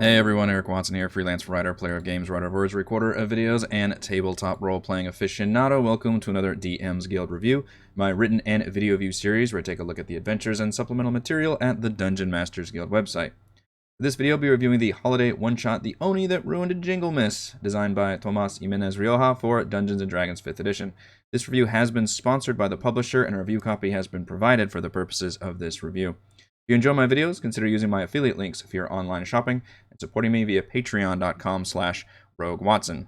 Hey everyone, Eric Watson here, freelance writer, player of games, writer of words, recorder of videos, and tabletop role-playing aficionado. Welcome to another DM's Guild review, my written and video view series where I take a look at the adventures and supplemental material at the Dungeon Masters Guild website. For this video, I'll be reviewing the holiday one-shot, The Oni That Ruined Jinglemas, designed by Tomas Gimenez Rioja for Dungeons & Dragons 5th edition. This review has been sponsored by the publisher, and a review copy has been provided for the purposes of this review. If you enjoy my videos, consider using my affiliate links if you're online shopping and supporting me via patreon.com/roguewatson.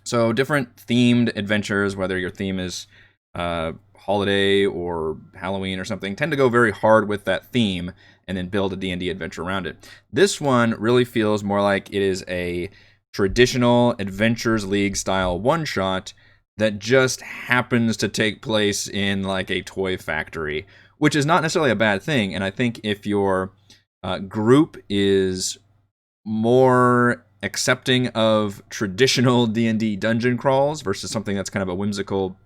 So different themed adventures, whether your theme is holiday or Halloween or something, tend to go very hard with that theme and then build a D&D adventure around it. This one really feels more like it is a traditional Adventures League style one-shot that just happens to take place in like a toy factory, which is not necessarily a bad thing. And I think if your group is more accepting of traditional D&D dungeon crawls versus something that's kind of a whimsical,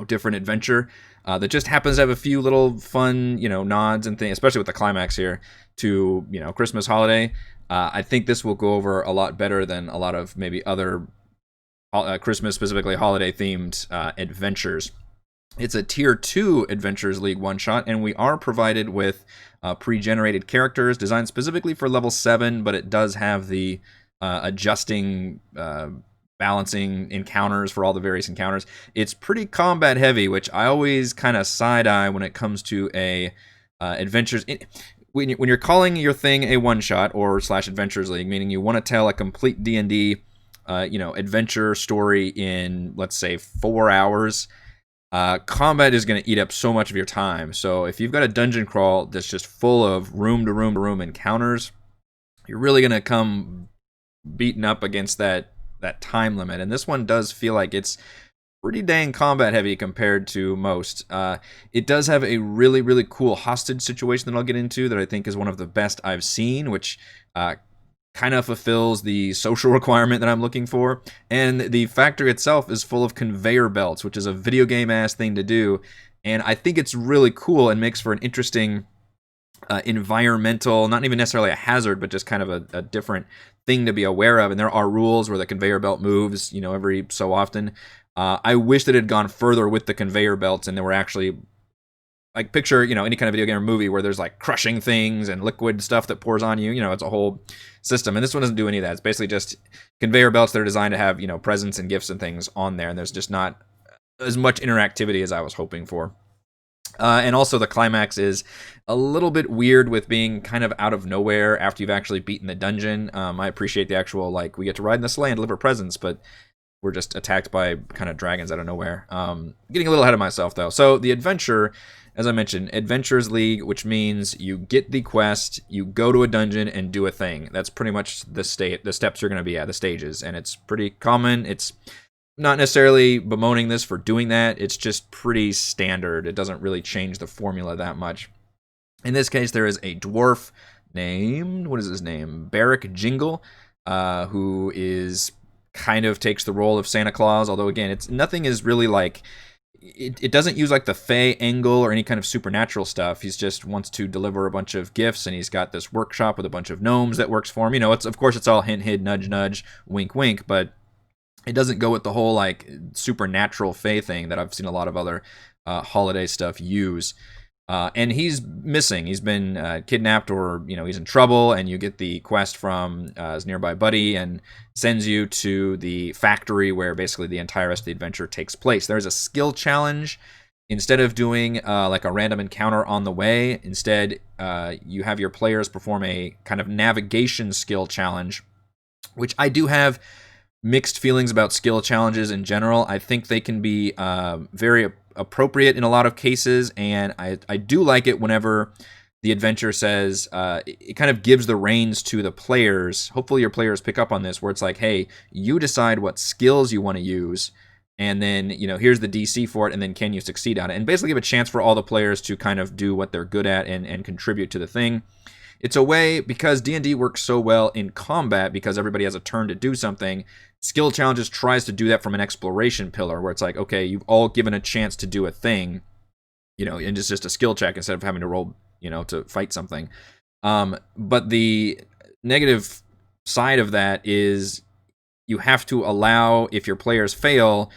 different adventure that just happens to have a few little fun, nods and things, especially with the climax here to, Christmas holiday, I think this will go over a lot better than a lot of maybe other Christmas, specifically holiday-themed adventures. It's a Tier 2 Adventures League one-shot, and we are provided with pre-generated characters designed specifically for level 7, but it does have the adjusting, balancing encounters for all the various encounters. It's pretty combat-heavy, which I always kind of side-eye when it comes to a adventures. When you're calling your thing a one-shot or / Adventures League, meaning you want to tell a complete D&D adventure story in, let's say, 4 hours, combat is going to eat up so much of your time. So if you've got a dungeon crawl that's just full of room-to-room-to-room encounters, you're really going to come beaten up against that time limit. And this one does feel like it's pretty dang combat heavy compared to most. It does have a really, really cool hostage situation that I'll get into that I think is one of the best I've seen, which kind of fulfills the social requirement that I'm looking for. And the factory itself is full of conveyor belts, which is a video game-ass thing to do. And I think it's really cool and makes for an interesting environmental, not even necessarily a hazard, but just kind of a different thing to be aware of. And there are rules where the conveyor belt moves, every so often. I wish that it had gone further with the conveyor belts and there were actually, like, picture, any kind of video game or movie where there's like crushing things and liquid stuff that pours on you. It's a whole system. And this one doesn't do any of that. It's basically just conveyor belts that are designed to have, presents and gifts and things on there. And there's just not as much interactivity as I was hoping for. And also the climax is a little bit weird with being kind of out of nowhere after you've actually beaten the dungeon. I appreciate the actual, we get to ride in the sleigh and deliver presents, but we're just attacked by kind of dragons out of nowhere. Getting a little ahead of myself, though. So the adventure, as I mentioned, Adventures League, which means you get the quest, you go to a dungeon and do a thing. That's pretty much the steps you're going to be at, the stages. And it's pretty common. It's not necessarily bemoaning this for doing that. It's just pretty standard. It doesn't really change the formula that much. In this case, there is a dwarf named, what is his name? Barrack Jingle, who is kind of takes the role of Santa Claus, although again, nothing is really like, it doesn't use like the Fey angle or any kind of supernatural stuff. He's just wants to deliver a bunch of gifts, and he's got this workshop with a bunch of gnomes that works for him. Of course it's all hint, hint, nudge, nudge, wink, wink, but it doesn't go with the whole like supernatural Fey thing that I've seen a lot of other holiday stuff use. And he's missing. He's been kidnapped, or he's in trouble, and you get the quest from his nearby buddy and sends you to the factory where basically the entire rest of the adventure takes place. There's a skill challenge. Instead of doing like a random encounter on the way, instead you have your players perform a kind of navigation skill challenge, which I do have mixed feelings about skill challenges in general. I think they can be very appropriate in a lot of cases, and I do like it whenever the adventure says, it kind of gives the reins to the players. Hopefully your players pick up on this, where it's like, hey, you decide what skills you want to use, and then, here's the DC for it, and then can you succeed on it? And basically give a chance for all the players to kind of do what they're good at and contribute to the thing. It's a way, because D&D works so well in combat, because everybody has a turn to do something, Skill Challenges tries to do that from an exploration pillar, where it's like, okay, you've all given a chance to do a thing, and it's just a skill check instead of having to roll, to fight something. But the negative side of that is you have to allow, if your players fail,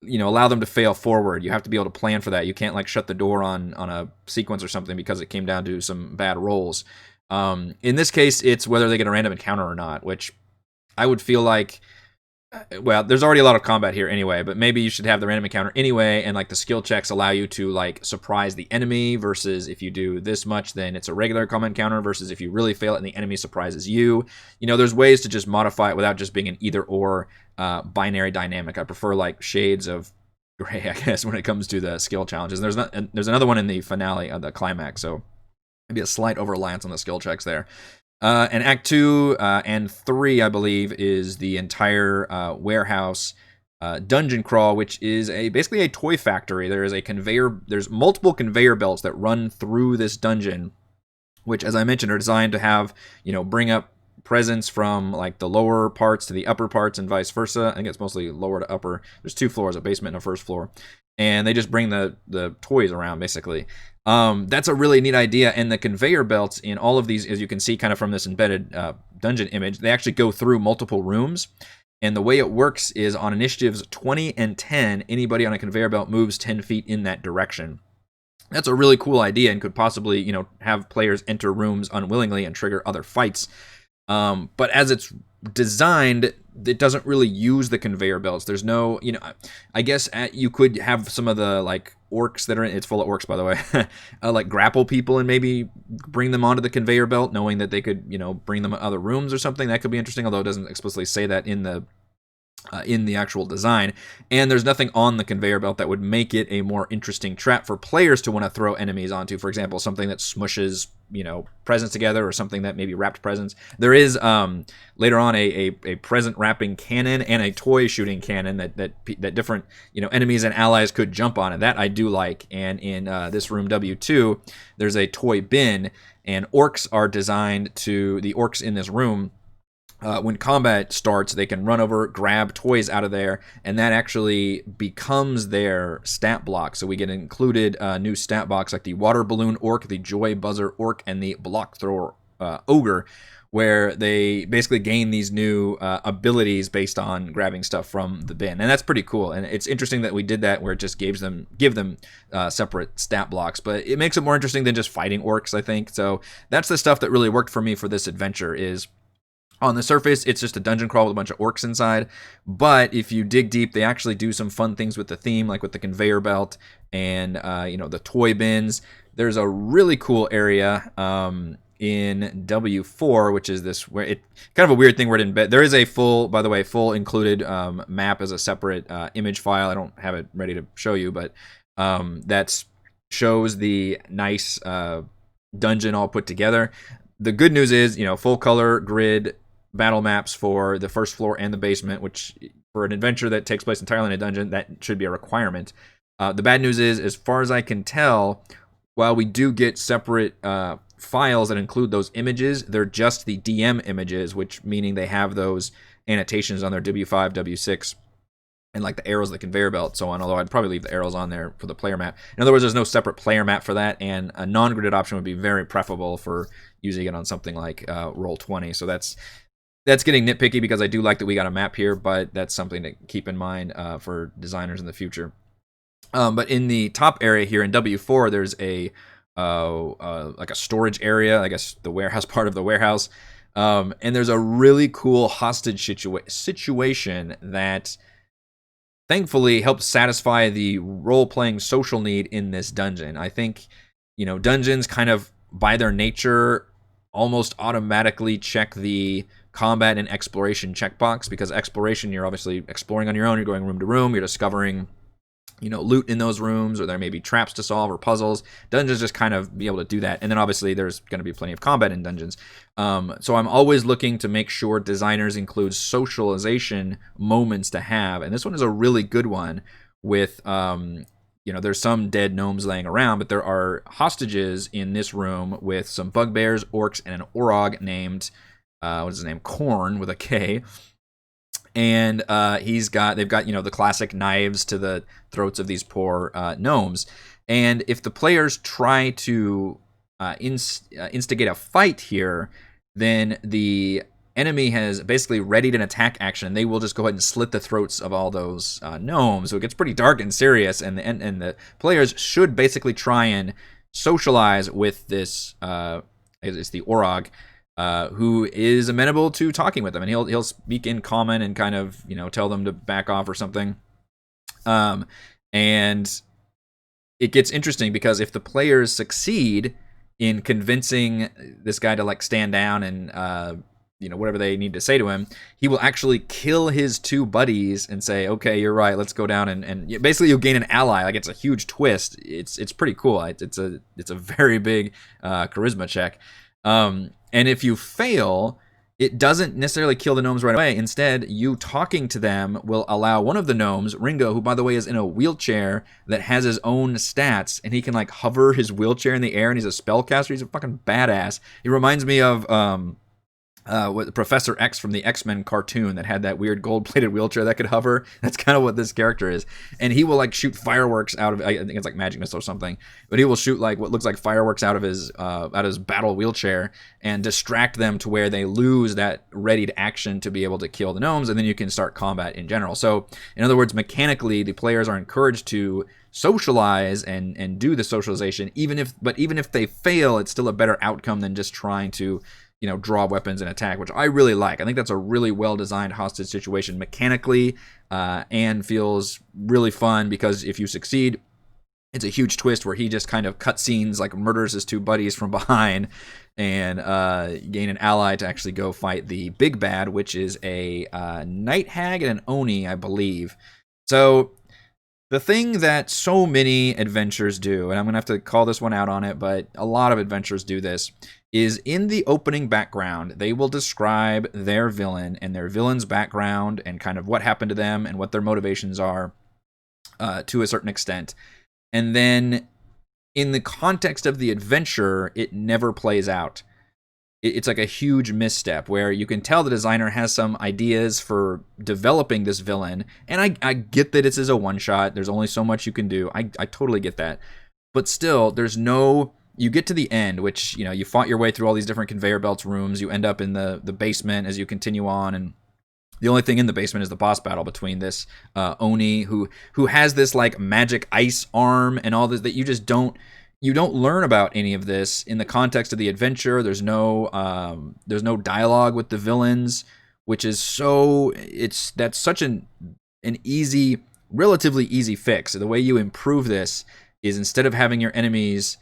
allow them to fail forward. You have to be able to plan for that. You can't like shut the door on a sequence or something because it came down to some bad rolls. In this case, it's whether they get a random encounter or not, which I would feel like, well, there's already a lot of combat here anyway, but maybe you should have the random encounter anyway, and like the skill checks allow you to like surprise the enemy, versus if you do this much, then it's a regular combat encounter, versus if you really fail it and the enemy surprises you. There's ways to just modify it without just being an either or binary dynamic. I prefer like shades of gray, I guess, when it comes to the skill challenges. And there's another one in the finale of the climax, so maybe a slight over-reliance on the skill checks there. And Act 2 and 3, I believe, is the entire warehouse dungeon crawl, which is basically a toy factory. There's multiple conveyor belts that run through this dungeon, which, as I mentioned, are designed to have, bring up presents from like the lower parts to the upper parts and vice versa. I think it's mostly lower to upper. There's 2 floors, a basement and a first floor. And they just bring the toys around, basically. That's a really neat idea. And the conveyor belts in all of these, as you can see kind of from this embedded dungeon image, they actually go through multiple rooms. And the way it works is on initiatives 20 and 10, anybody on a conveyor belt moves 10 feet in that direction. That's a really cool idea and could possibly, have players enter rooms unwillingly and trigger other fights. But as it's designed, it doesn't really use the conveyor belts. There's no, I guess you could have some of the like orcs that are in, it's full of orcs, by the way, like grapple people and maybe bring them onto the conveyor belt, knowing that they could, bring them to other rooms or something. That could be interesting, although it doesn't explicitly say that in the actual design. And there's nothing on the conveyor belt that would make it a more interesting trap for players to want to throw enemies onto. For example, something that smushes, presents together, or something that maybe wrapped presents. There is later on a present wrapping cannon and a toy shooting cannon that different enemies and allies could jump on, and that I do like. And in this room W2, there's a toy bin, and orcs are designed to, the orcs in this room, when combat starts, they can run over, grab toys out of there, and that actually becomes their stat block. So we get included new stat blocks like the water balloon orc, the joy buzzer orc, and the block thrower ogre, where they basically gain these new abilities based on grabbing stuff from the bin. And that's pretty cool. And it's interesting that we did that where it just give them separate stat blocks. But it makes it more interesting than just fighting orcs, I think. So that's the stuff that really worked for me for this adventure. Is on the surface, it's just a dungeon crawl with a bunch of orcs inside, but if you dig deep, they actually do some fun things with the theme, like with the conveyor belt and the toy bins. There's a really cool area in W4, which is this, where it kind of a weird thing where it embed. There is a full included map as a separate image file. I don't have it ready to show you, but that shows the nice dungeon all put together. The good news is, full color grid battle maps for the first floor and the basement, which for an adventure that takes place entirely in a dungeon, that should be a requirement. The bad news is, as far as I can tell, while we do get separate files that include those images, they're just the DM images, which meaning they have those annotations on their W5, W6, and like the arrows, the conveyor belt, so on, although I'd probably leave the arrows on there for the player map. In other words, there's no separate player map for that, and a non-gridded option would be very preferable for using it on something like Roll20. So that's getting nitpicky, because I do like that we got a map here, but that's something to keep in mind for designers in the future. But in the top area here in W4, there's like a storage area, I guess the warehouse part of the warehouse, and there's a really cool hostage situation that thankfully helps satisfy the role-playing social need in this dungeon. I think, dungeons kind of, by their nature, almost automatically check the combat and exploration checkbox, because exploration, you're obviously exploring on your own, you're going room to room, you're discovering loot in those rooms, or there may be traps to solve or puzzles. Dungeons just kind of be able to do that. And then obviously there's going to be plenty of combat in dungeons. So I'm always looking to make sure designers include socialization moments to have. And this one is a really good one with, there's some dead gnomes laying around, but there are hostages in this room with some bugbears, orcs, and an orog named, what is his name? Korn with a K. And they've got the classic knives to the throats of these poor gnomes. And if the players try to instigate a fight here, then the enemy has basically readied an attack action, they will just go ahead and slit the throats of all those gnomes. So it gets pretty dark and serious, and the players should basically try and socialize with this. It's the Orog, who is amenable to talking with them, and he'll speak in common and kind of tell them to back off or something. And it gets interesting because if the players succeed in convincing this guy to like stand down and whatever they need to say to him, he will actually kill his two buddies and say, okay, you're right, let's go down, and basically you'll gain an ally. Like, it's a huge twist. It's pretty cool. It's a very big charisma check. And if you fail, it doesn't necessarily kill the gnomes right away. Instead, you talking to them will allow one of the gnomes, Ringo, who by the way is in a wheelchair that has his own stats, and he can like hover his wheelchair in the air, and he's a spellcaster. He's a fucking badass. He reminds me of what Professor X from the X-Men cartoon that had that weird gold-plated wheelchair that could hover. That's kind of what this character is. And he will like shoot fireworks out of, I think it's like magic missile or something, but he will shoot like what looks like fireworks out of his battle wheelchair and distract them to where they lose that readied action to be able to kill the gnomes, and then you can start combat in general. So in other words, mechanically, the players are encouraged to socialize and do the socialization, even if they fail, it's still a better outcome than just trying to draw weapons and attack, which I really like. I think that's a really well-designed hostage situation mechanically, and feels really fun because if you succeed, it's a huge twist where he just kind of cutscenes, like murders his two buddies from behind, and gain an ally to actually go fight the big bad, which is a night hag and an Oni, I believe. So the thing that so many adventures do, and I'm going to have to call this one out on it, but a lot of adventures do this, is in the opening background, they will describe their villain and their villain's background and kind of what happened to them and what their motivations are to a certain extent. And then in the context of the adventure, it never plays out. It's like a huge misstep where you can tell the designer has some ideas for developing this villain. And I get that this is a one-shot. There's only so much you can do. I totally get that. But still, you get to the end, which, you fought your way through all these different conveyor belts rooms. You end up in the basement as you continue on, and the only thing in the basement is the boss battle between this Oni who has this like magic ice arm and all this that you don't learn about any of this in the context of the adventure. There's no dialogue with the villains, which is that's such an easy, relatively easy fix. So the way you improve this is instead of having your enemies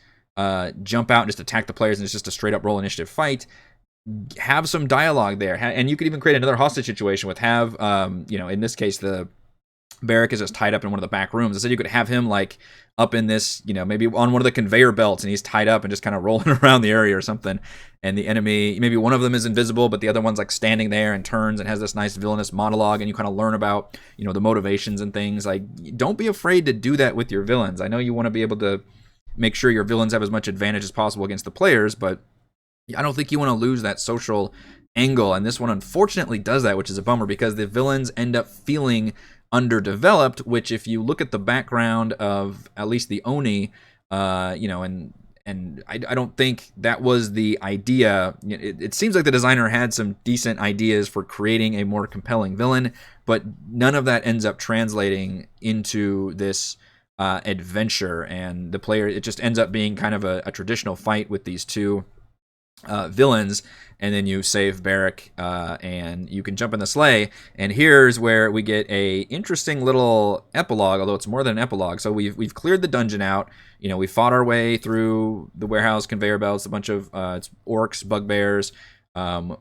jump out and just attack the players and it's just a straight up roll initiative fight, have some dialogue there. And you could even create another hostage situation with in this case, the Barrack is just tied up in one of the back rooms. Instead, you could have him like up in this, maybe on one of the conveyor belts, and he's tied up and just kind of rolling around the area or something. And the enemy, maybe one of them is invisible, but the other one's like standing there and turns and has this nice villainous monologue, and you kind of learn about, the motivations and things. Like, don't be afraid to do that with your villains. I know you want to be able to make sure your villains have as much advantage as possible against the players, but I don't think you want to lose that social angle. And this one unfortunately does that, which is a bummer because the villains end up feeling underdeveloped, which if you look at the background of at least the Oni, and I don't think that was the idea. It seems like the designer had some decent ideas for creating a more compelling villain, but none of that ends up translating into this adventure, and the player, it just ends up being kind of a traditional fight with these two villains, and then you save Barrack, and you can jump in the sleigh. And here's where we get a interesting little epilogue, although it's more than an epilogue. So we've cleared the dungeon out. We fought our way through the warehouse conveyor belts, a bunch of orcs, bugbears.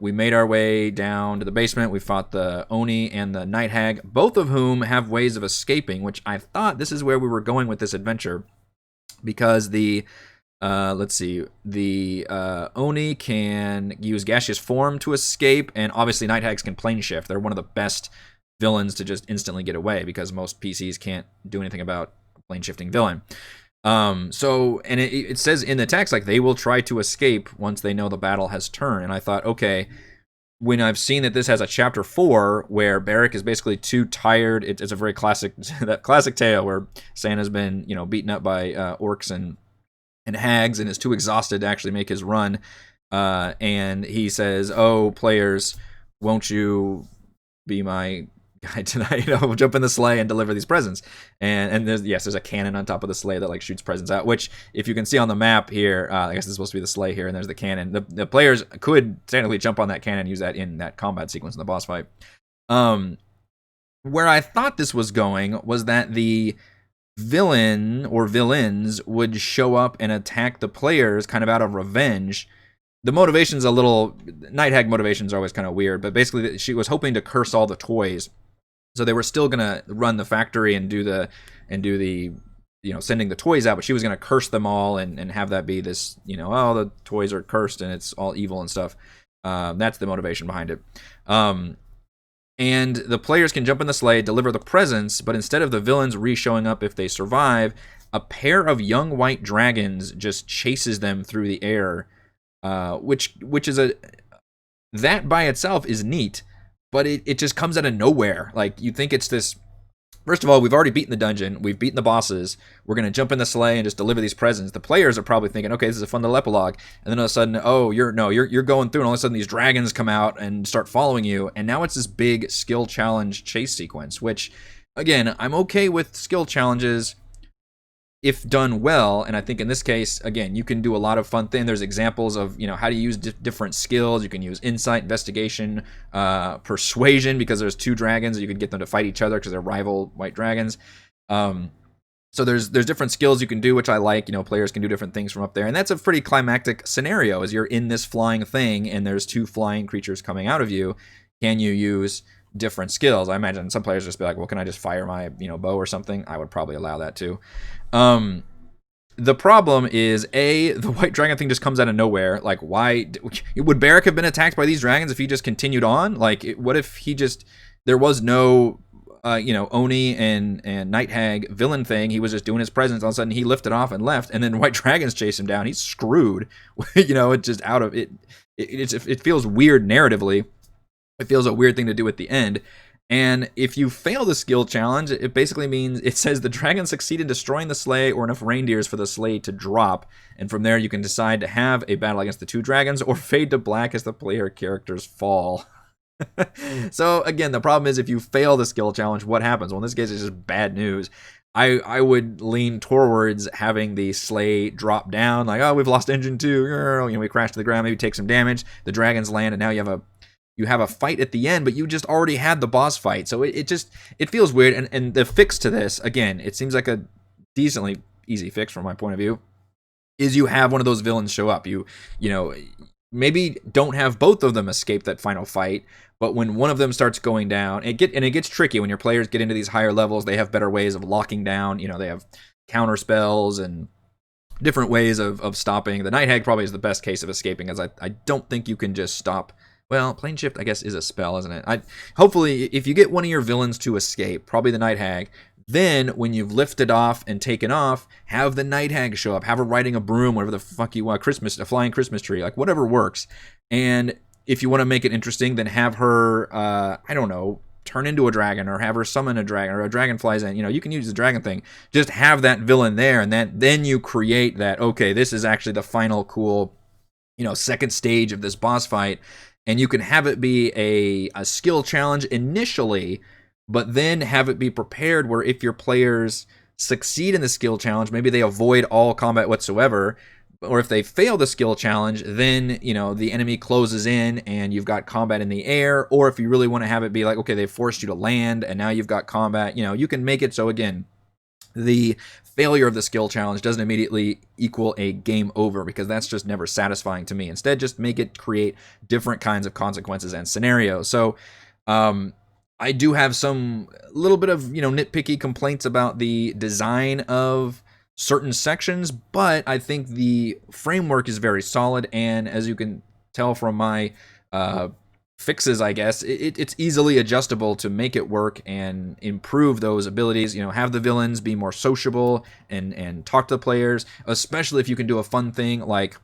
We made our way down to the basement. We fought the Oni and the Night Hag, both of whom have ways of escaping, which I thought this is where we were going with this adventure, because the Oni can use gaseous form to escape, and obviously Night Hags can plane shift. They're one of the best villains to just instantly get away because most PCs can't do anything about a plane shifting villain. And it says in the text, like, they will try to escape once they know the battle has turned. And I thought, okay, when I've seen that this has a chapter 4 where Barrack is basically too tired, it's a very classic, that classic tale where Santa's been, beaten up by orcs and hags and is too exhausted to actually make his run. And he says, oh, players, won't you be my guy tonight? We'll jump in the sleigh and deliver these presents. And there's a cannon on top of the sleigh that like shoots presents out. Which, if you can see on the map here, I guess it's supposed to be the sleigh here, and there's the cannon. The players could technically jump on that cannon and use that in that combat sequence in the boss fight. Where I thought this was going was that the villain or villains would show up and attack the players kind of out of revenge. The motivation's a little... Night Hag motivations are always kind of weird, but basically she was hoping to curse all the toys. So they were still going to run the factory and do the sending the toys out, but she was going to curse them all and have that be this, oh, the toys are cursed and it's all evil and stuff. That's the motivation behind it. And the players can jump in the sleigh, deliver the presents, but instead of the villains re-showing up if they survive, a pair of young white dragons just chases them through the air, which is that by itself is neat, but it just comes out of nowhere. Like, you think it's this... First of all, we've already beaten the dungeon. We've beaten the bosses. We're going to jump in the sleigh and just deliver these presents. The players are probably thinking, okay, this is a fun little epilogue. And then all of a sudden, you're going through, and all of a sudden these dragons come out and start following you. And now it's this big skill challenge chase sequence, which, again, I'm okay with skill challenges if done well. And I think in this case, again, you can do a lot of fun things. There's examples of, how to use different skills. You can use insight, investigation, persuasion, because there's two dragons. You can get them to fight each other because they're rival white dragons. So there's different skills you can do, which I like. Players can do different things from up there. And that's a pretty climactic scenario, as you're in this flying thing and there's two flying creatures coming out of you. Can you use different skills? I imagine some players just be like, well, can I just fire my bow or something? I would probably allow that too. The problem is, the white dragon thing just comes out of nowhere. Like, why would Barrack have been attacked by these dragons if he just continued on? Like, what if there was no Oni and Night Hag villain thing? He was just doing his presence. All of a sudden he lifted off and left, and then white dragons chase him down. He's screwed. It's just out of it. It feels weird narratively. It feels a weird thing to do at the end. And if you fail the skill challenge, it basically means, it says the dragon succeeded in destroying the sleigh or enough reindeers for the sleigh to drop. And from there, you can decide to have a battle against the two dragons or fade to black as the player characters fall. So again, the problem is, if you fail the skill challenge, what happens? Well, in this case, it's just bad news. I would lean towards having the sleigh drop down, like, oh, we've lost engine 2. We crash to the ground, maybe take some damage. The dragons land, and now you have a fight at the end, but you just already had the boss fight. So it feels weird. And the fix to this, again, it seems like a decently easy fix from my point of view, is you have one of those villains show up. You maybe don't have both of them escape that final fight, but when one of them starts going down, it gets tricky when your players get into these higher levels. They have better ways of locking down. They have counter spells and different ways of stopping. The Night Hag probably is the best case of escaping, as I don't think you can just stop. Well, Plane Shift, I guess, is a spell, isn't it? Hopefully, if you get one of your villains to escape, probably the Night Hag, then when you've lifted off and taken off, have the Night Hag show up. Have her riding a broom, whatever the fuck you want, a flying Christmas tree, like whatever works. And if you want to make it interesting, then have her, turn into a dragon, or have her summon a dragon, or a dragon flies in. You can use the dragon thing. Just have that villain there, and then you create that, okay, this is actually the final cool, second stage of this boss fight. And you can have it be a skill challenge initially, but then have it be prepared where if your players succeed in the skill challenge, maybe they avoid all combat whatsoever, or if they fail the skill challenge, then, the enemy closes in and you've got combat in the air. Or if you really want to have it be like, okay, they forced you to land and now you've got combat, you can make it so, again, the failure of the skill challenge doesn't immediately equal a game over, because that's just never satisfying to me. Instead, just make it create different kinds of consequences and scenarios. So I do have some little bit of nitpicky complaints about the design of certain sections, but I think the framework is very solid, and as you can tell from my fixes, I guess, it's easily adjustable to make it work and improve those abilities. Have the villains be more sociable and talk to the players, especially if you can do a fun thing like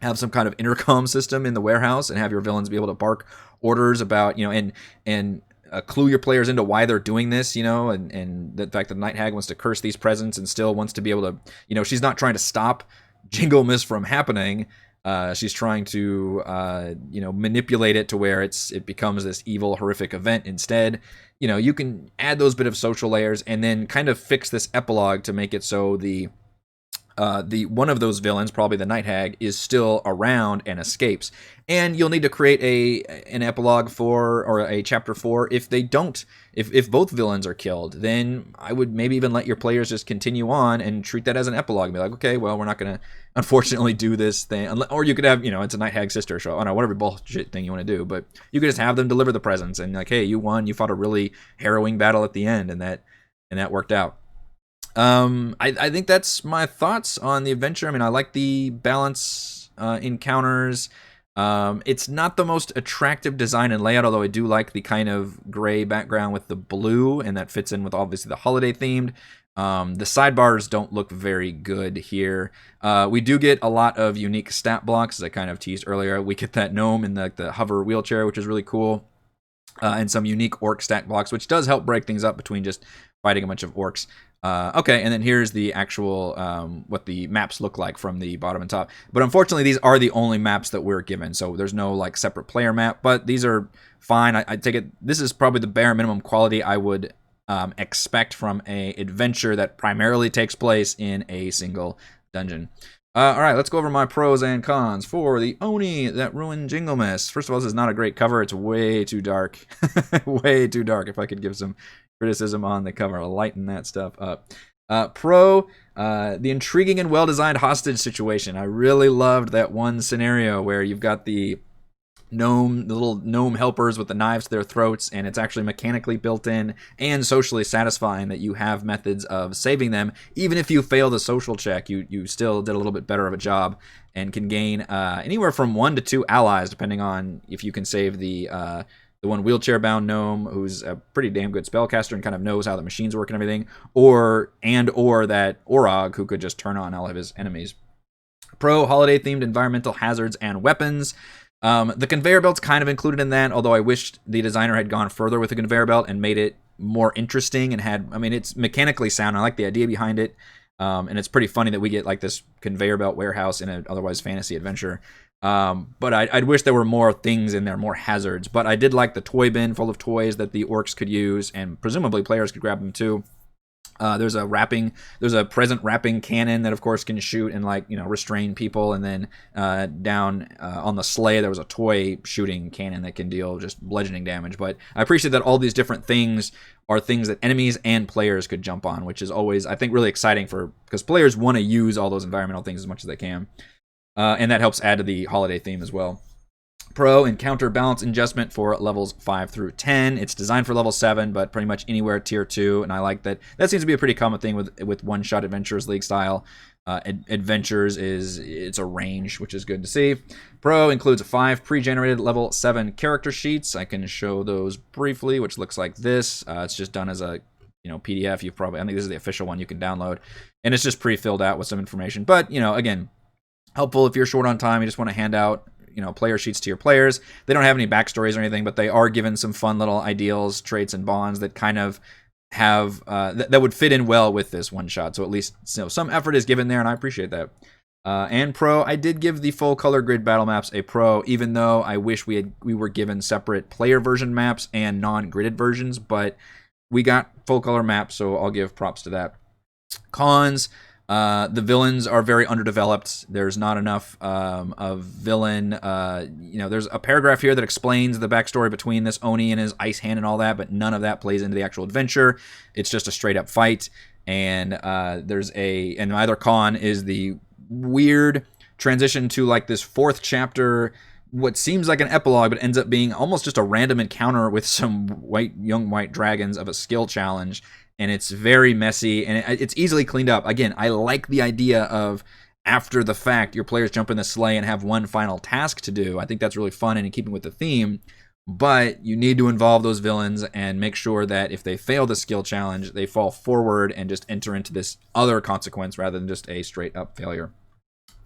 have some kind of intercom system in the warehouse and have your villains be able to bark orders about, and clue your players into why they're doing this, and the fact that Night Hag wants to curse these presents and still wants to be able to, she's not trying to stop Jinglemas from happening. She's trying to, manipulate it to where it becomes this evil, horrific event instead. You can add those bit of social layers and then kind of fix this epilogue to make it so the one of those villains, probably the Night Hag, is still around and escapes. And you'll need to create an epilogue or a chapter 4 if they don't. If both villains are killed, then I would maybe even let your players just continue on and treat that as an epilogue. And be like, okay, well, we're not going to unfortunately do this thing. Or you could have, it's a Night Hag sister show. I don't know, whatever bullshit thing you want to do. But you could just have them deliver the presents and like, hey, you won. You fought a really harrowing battle at the end, and that worked out. I think that's my thoughts on the adventure. I mean, I like the balance encounters. It's not the most attractive design and layout, although I do like the kind of gray background with the blue, and that fits in with obviously the holiday themed. The sidebars don't look very good here. We do get a lot of unique stat blocks, as I kind of teased earlier. We get that gnome in the hover wheelchair, which is really cool. And some unique orc stat blocks, which does help break things up between just fighting a bunch of orcs. Okay, and then here's the actual what the maps look like from the bottom and top. But unfortunately, these are the only maps that we're given, so there's no like separate player map. But these are fine. I take it this is probably the bare minimum quality I would expect from a adventure that primarily takes place in a single dungeon. All right, let's go over my pros and cons for the Oni That Ruined Jinglemas. First of all, this is not a great cover. It's way too dark. Way too dark. If I could give some criticism on the cover, I'll lighten that stuff up. Pro, the intriguing and well-designed hostage situation. I really loved that one scenario where you've got the little gnome helpers with the knives to their throats, and it's actually mechanically built in and socially satisfying that you have methods of saving them. Even if you fail the social check, you still did a little bit better of a job and can gain anywhere from 1 to 2 allies, depending on if you can save the one wheelchair-bound gnome who's a pretty damn good spellcaster and kind of knows how the machines work and everything, or that Orog who could just turn on all of his enemies. Pro, holiday-themed environmental hazards and weapons. The conveyor belt's kind of included in that, although I wished the designer had gone further with the conveyor belt and made it more interesting and it's mechanically sound. I like the idea behind it. And it's pretty funny that we get like this conveyor belt warehouse in an otherwise fantasy adventure. But I'd wish there were more things in there, more hazards. But I did like the toy bin full of toys that the orcs could use, and presumably players could grab them too. There's a present wrapping cannon that of course can shoot and restrain people, and then down on the sleigh there was a toy shooting cannon that can deal just bludgeoning damage. But I appreciate that all these different things are things that enemies and players could jump on, which is always, I think, really exciting because players want to use all those environmental things as much as they can, and that helps add to the holiday theme as well. Pro, encounter balance adjustment for levels 5 through 10. It's designed for level 7, but pretty much anywhere tier 2, and I like that. That seems to be a pretty common thing with one-shot adventures league style. Adventures it's a range, which is good to see. Pro includes 5 pre-generated level 7 character sheets. I can show those briefly, which looks like this. It's just done as a PDF. I think this is the official one you can download, and it's just pre-filled out with some information. But again, helpful if you're short on time. You just want to hand out player sheets to your players. They don't have any backstories or anything, but they are given some fun little ideals, traits, and bonds that kind of have that would fit in well with this one shot. So at least some effort is given there, and I appreciate that. And pro, I did give the full color grid battle maps a pro, even though I wish we were given separate player version maps and non-gridded versions, but we got full color maps, so I'll give props to that. Cons. The villains are very underdeveloped. There's not enough of villain. There's a paragraph here that explains the backstory between this Oni and his ice hand and all that, but none of that plays into the actual adventure. It's just a straight up fight. And and either con is the weird transition to like this 4th chapter, what seems like an epilogue, but ends up being almost just a random encounter with some young white dragons of a skill challenge. And it's very messy, and it's easily cleaned up. Again, I like the idea of, after the fact, your players jump in the sleigh and have one final task to do. I think that's really fun and in keeping with the theme, but you need to involve those villains and make sure that if they fail the skill challenge, they fall forward and just enter into this other consequence rather than just a straight-up failure.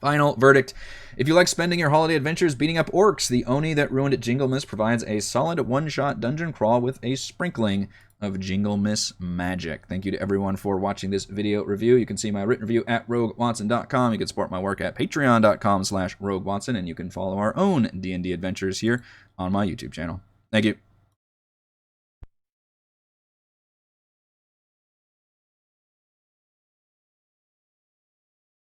Final verdict. If you like spending your holiday adventures beating up orcs, the Oni That Ruined Jinglemas provides a solid one-shot dungeon crawl with a sprinkling of Jinglemas magic. Thank you to everyone for watching this video review. You can see my written review at roguewatson.com. You can support my work at patreon.com/roguewatson, and you can follow our own D&D adventures here on my YouTube channel. Thank you.